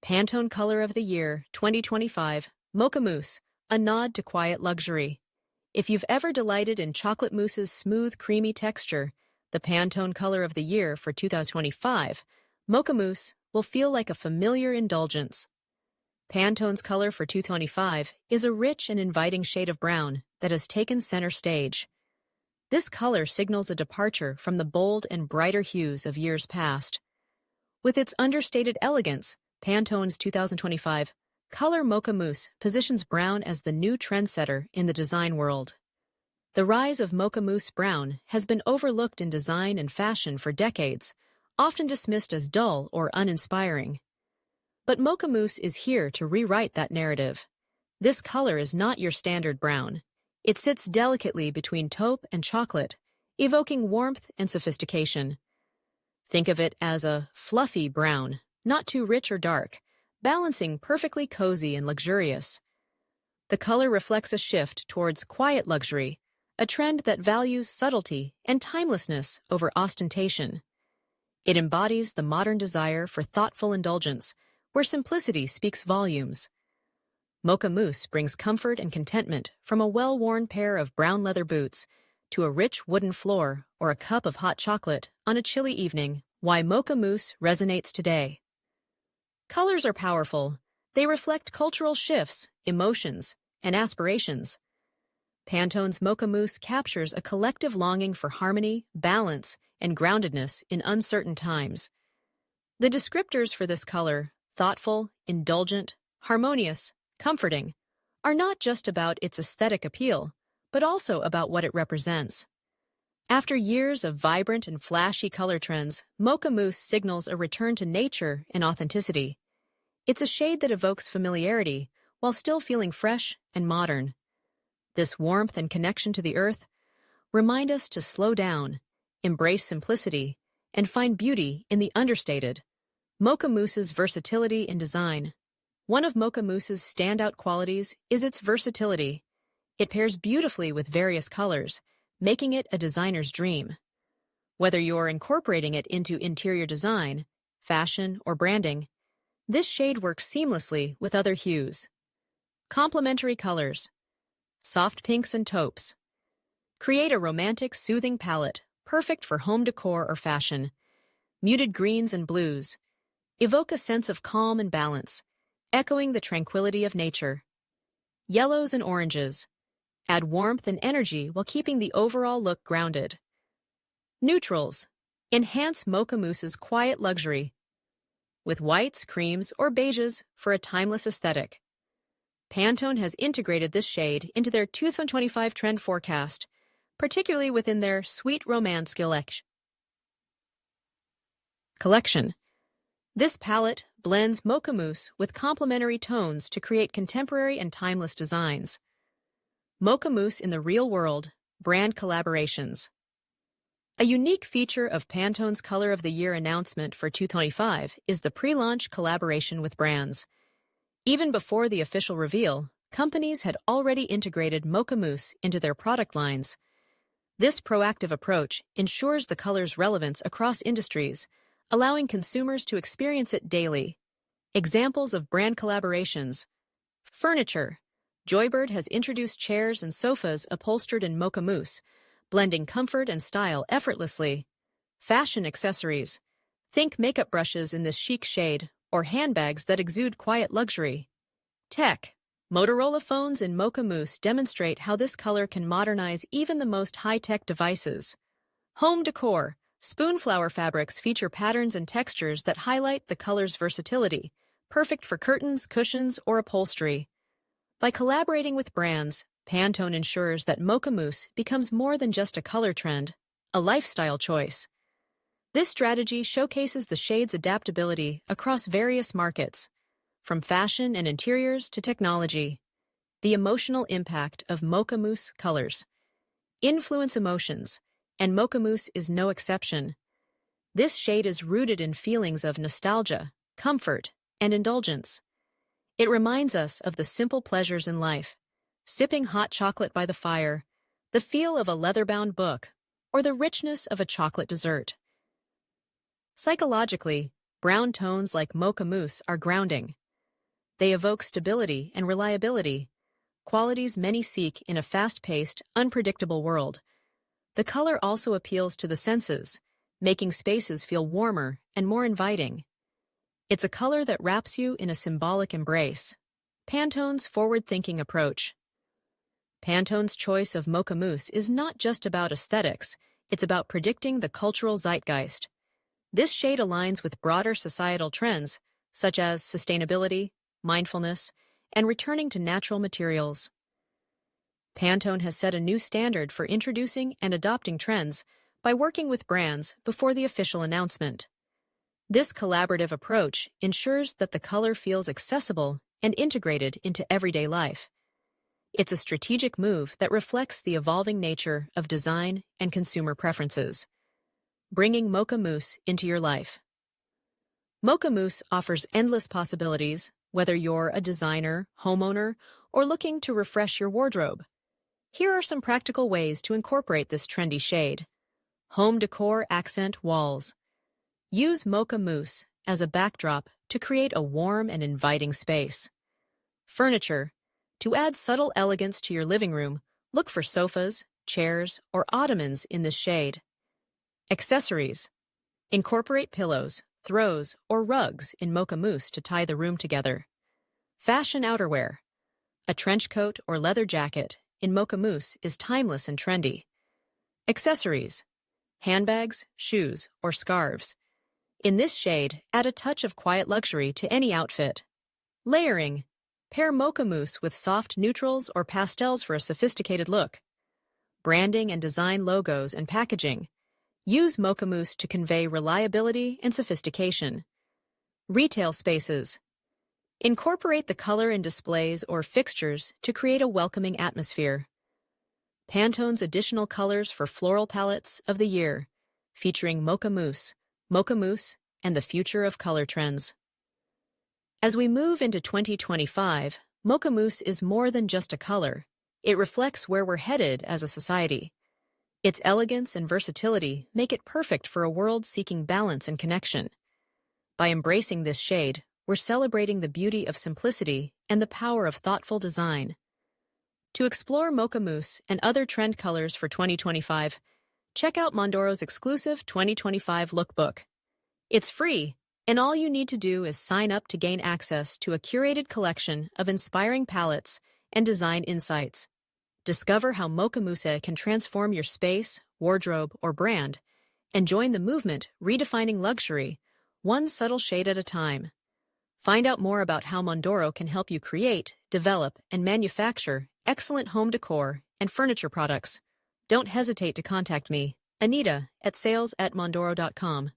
Pantone Color of the Year 2025, Mocha Mousse, a nod to quiet luxury. If you've ever delighted in chocolate mousse's smooth, creamy texture, the Pantone Color of the Year for 2025, Mocha Mousse, will feel like a familiar indulgence. Pantone's color for 2025 is a rich and inviting shade of brown that has taken center stage. This color signals a departure from the bold and brighter hues of years past. With its understated elegance, Pantone's 2025 Color Mocha Mousse positions brown as the new trendsetter in the design world. The rise of Mocha Mousse brown has been overlooked in design and fashion for decades, often dismissed as dull or uninspiring. But Mocha Mousse is here to rewrite that narrative. This color is not your standard brown. It sits delicately between taupe and chocolate, evoking warmth and sophistication. Think of it as a fluffy brown, not too rich or dark, balancing perfectly cozy and luxurious. The color reflects a shift towards quiet luxury, a trend that values subtlety and timelessness over ostentation. It embodies the modern desire for thoughtful indulgence, where simplicity speaks volumes. Mocha Mousse brings comfort and contentment from a well-worn pair of brown leather boots to a rich wooden floor or a cup of hot chocolate on a chilly evening. Why Mocha Mousse resonates today. Colors are powerful. They reflect cultural shifts, emotions, and aspirations. Pantone's Mocha Mousse captures a collective longing for harmony, balance, and groundedness in uncertain times. The descriptors for this color, thoughtful, indulgent, harmonious, comforting, are not just about its aesthetic appeal, but also about what it represents. After years of vibrant and flashy color trends, Mocha Mousse signals a return to nature and authenticity. It's a shade that evokes familiarity while still feeling fresh and modern. This warmth and connection to the earth remind us to slow down, embrace simplicity, and find beauty in the understated. Mocha Mousse's versatility in design. One of Mocha Mousse's standout qualities is its versatility. It pairs beautifully with various colors, making it a designer's dream. Whether you're incorporating it into interior design, fashion, or branding, this shade works seamlessly with other hues. Complementary colors. Soft pinks and taupes. Create a romantic, soothing palette, perfect for home decor or fashion. Muted greens and blues. Evoke a sense of calm and balance, echoing the tranquility of nature. Yellows and oranges. Add warmth and energy while keeping the overall look grounded. Neutrals. Enhance Mocha Mousse's quiet luxury, with whites, creams, or beiges for a timeless aesthetic. Pantone has integrated this shade into their 2025 trend forecast, particularly within their Sweet Romance collection. This palette blends Mocha Mousse with complementary tones to create contemporary and timeless designs. Mocha Mousse in the real world, brand collaborations. A unique feature of Pantone's Color of the Year announcement for 2025 is the pre-launch collaboration with brands. Even before the official reveal, companies had already integrated Mocha Mousse into their product lines. This proactive approach ensures the color's relevance across industries, allowing consumers to experience it daily. Examples of brand collaborations. Furniture. Joybird has introduced chairs and sofas upholstered in Mocha Mousse, blending comfort and style effortlessly. Fashion accessories. Think makeup brushes in this chic shade, or handbags that exude quiet luxury. Tech. Motorola phones in Mocha Mousse demonstrate how this color can modernize even the most high-tech devices. Home decor. Spoonflower fabrics feature patterns and textures that highlight the color's versatility, perfect for curtains, cushions, or upholstery. By collaborating with brands, Pantone ensures that Mocha Mousse becomes more than just a color trend, a lifestyle choice. This strategy showcases the shade's adaptability across various markets, from fashion and interiors to technology. The emotional impact of Mocha Mousse colors. Influence emotions, and Mocha Mousse is no exception. This shade is rooted in feelings of nostalgia, comfort, and indulgence. It reminds us of the simple pleasures in life, sipping hot chocolate by the fire, the feel of a leather-bound book, or the richness of a chocolate dessert. Psychologically, Brown tones like Mocha Mousse are grounding. They evoke stability and reliability, qualities many seek in a fast-paced, unpredictable world. The color also appeals to the senses, making spaces feel warmer and more inviting. It's a color that wraps you in a symbolic embrace. Pantone's forward-thinking approach. Pantone's choice of Mocha Mousse is not just about aesthetics, it's about predicting the cultural zeitgeist. This shade aligns with broader societal trends, such as sustainability, mindfulness, and returning to natural materials. Pantone has set a new standard for introducing and adopting trends by working with brands before the official announcement. This collaborative approach ensures that the color feels accessible and integrated into everyday life. It's a strategic move that reflects the evolving nature of design and consumer preferences. Bringing Mocha Mousse into your life. Mocha Mousse offers endless possibilities, whether you're a designer, homeowner, or looking to refresh your wardrobe. Here are some practical ways to incorporate this trendy shade. Home decor accent walls. Use Mocha Mousse as a backdrop to create a warm and inviting space. Furniture. To add subtle elegance to your living room, look for sofas, chairs, or ottomans in this shade. Accessories. Incorporate pillows, throws, or rugs in Mocha Mousse to tie the room together. Fashion outerwear. A trench coat or leather jacket in Mocha Mousse is timeless and trendy. Accessories. Handbags, shoes, or scarves. In this shade, add a touch of quiet luxury to any outfit. Layering. Pair Mocha Mousse with soft neutrals or pastels for a sophisticated look. Branding and design logos and packaging. Use Mocha Mousse to convey reliability and sophistication. Retail spaces. Incorporate the color in displays or fixtures to create a welcoming atmosphere. Pantone's additional colors for floral palettes of the year, featuring Mocha Mousse, and the future of color trends. As we move into 2025, Mocha Mousse is more than just a color. It reflects where we're headed as a society. Its elegance and versatility make it perfect for a world seeking balance and connection. By embracing this shade, we're celebrating the beauty of simplicity and the power of thoughtful design. To explore Mocha Mousse and other trend colors for 2025, check out Mondoro's exclusive 2025 lookbook. It's free, and all you need to do is sign up to gain access to a curated collection of inspiring palettes and design insights. Discover how Mocha Mousse can transform your space, wardrobe, or brand, and join the movement redefining luxury, one subtle shade at a time. Find out more about how Mondoro can help you create, develop, and manufacture excellent home decor and furniture products. Don't hesitate to contact me, Anita, at sales@mondoro.com.